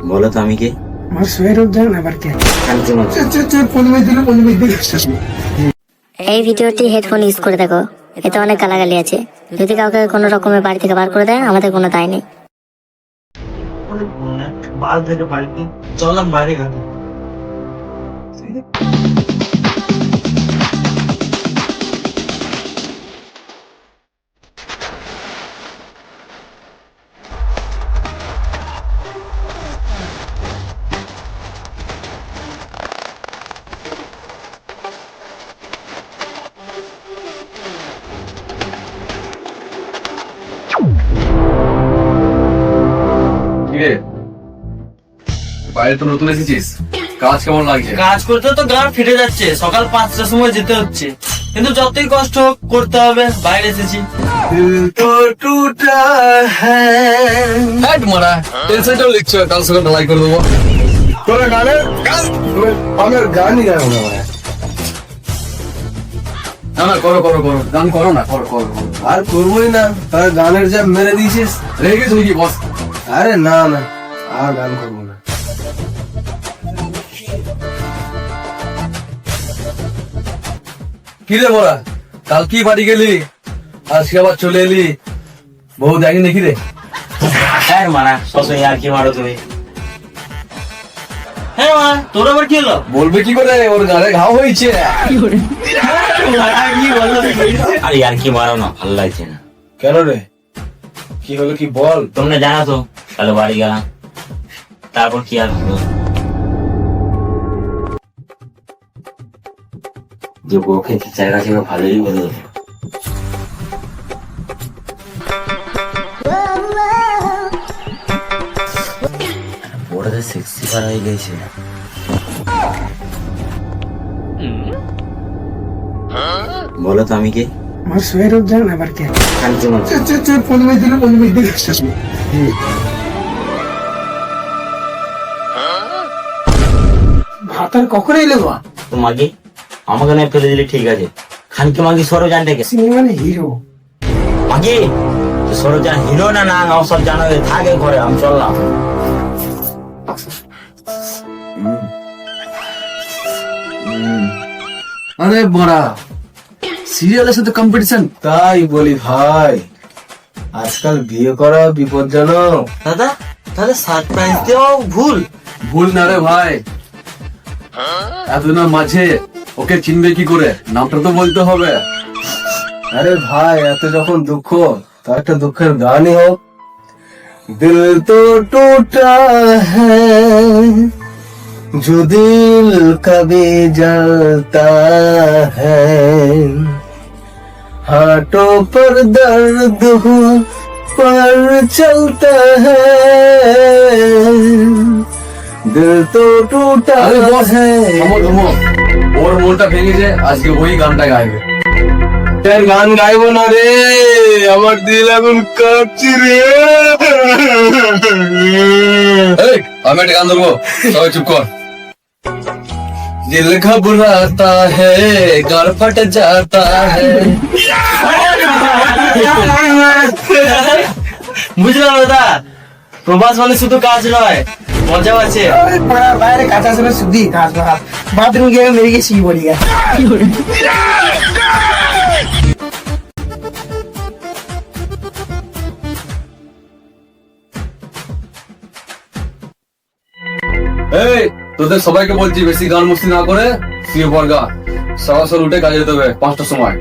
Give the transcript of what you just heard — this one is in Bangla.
বলো তো আমি কে? আমার সোহেরব জান আবার কে? শান্তি মতো। এই ভিডিওটি হেডফোন ইউজ করে দেখো, এতে অনেক গালাগালি আছে। যদি কাউকে কোনো রকমের বাড়ি থেকে বার করে দেয়, আমাদের কোনো দায় নেই। বাল থেকে বাড়ি চললাম বাইরে ঘাটে। কিরে, বাইরে তো নতুন এসেছিস, কাজ কেমন লাগছে? কাজ করতে তো গান ফিরে যাচ্ছে, সকাল 5টার সময় যেতে হচ্ছে, কিন্তু যতই কষ্ট হোক করতে হবে, বাইরে এসেছি। হ্যাট মারা, টেনশনটাও লিখছো, কাল সকাল ঢালাই করে দেবো। তোরা আমার গানই গায় না ভাই। না না, করো করো করো, গান করো না, করো করো করো। আর করবোই না, তার গানের যা মেরে দিয়েছিস। রেগে তুমি কি বস? আরে না না, আর গান করবো না। কি রে বড়া, কাল কি বাড়ি গেলি, আজকে আবার চলে এলি, বউ দেখি নাকি রে? হ্যাঁ মারা, সবসময় আর কি মারো তুমি? হ্যাঁ মা, তোর আবার কি হলো? বলবে কি করে, ওর গালে ঘাও হয়েছে। কি বললো? আর আর কি মারো না, ভালো লাগছে না। কেন রে, কি হলো কি বল? তোমরা জানো তো, তাহলে বাড়ি গেলাম, তারপর কি আর হলো? যে বউকে জায়গা ছিল ভালোই বলে বড়দের সেক্সি পার হয়ে গেছে। বলো তো আমি কে? আমার সোহেরব জান আবার কে? শান্তি মতো। ভাত আর কখন এলে বা? তো মাগি আমাকে না ফেলে দিলে ঠিক আছে, খানকে মাগি সরোজান ডেকে মানে হিরো। মাগি সরোজান হিরো না না সব জানো, থাকে ঘরে, আমি চললাম। আরে বড়া, সিরিয়ালের সাথে কম্পিটিশন? তাই বলি ভাই, আজকাল বিয়ে করা বিপজ্জনক। দাদা, তাহলে সারপ্রাইজ দেওয়াও ভুল। ভুল না রে ভাই, এতদিনের মাঝে ওকে চিনবে কি করে, নামটা তো বলতে হবে। আরে ভাই, এত যখন দুঃখ, তার একটা দুঃখের গানই হোক। দিল তো টুটা হ্যায় जो दिल कभी जलता है, हाथों पर दर्द हो पर चलता है, दिल तो टूटा আরে বস, है। থামো থামো, ওর মনটা ভেঙেছে, আজকে ওই গানটা গাইবে। তোর গান গাইবো না রে, আমার দিল এখন কাঁপছে রে। এই, আমি একটা গান ধরবো, সবাই চুপ কর। दिल घबराता है, घर फट जाता है। বুঝলাম দাদা, প্রবাস মানে শুধু কাজ নয়, মজা আছে। বাইরে কাঁচা ছিল শুধু কাজ না, বাথরুম গিয়ে মেরে গেছি বলি গা। এই, তোদের সবাইকে বলছি বেশি গান মস্তি না করে শুয়ে পড় গা, সকাল সকাল উঠে কাজে যেতে হবে 5টার সময়।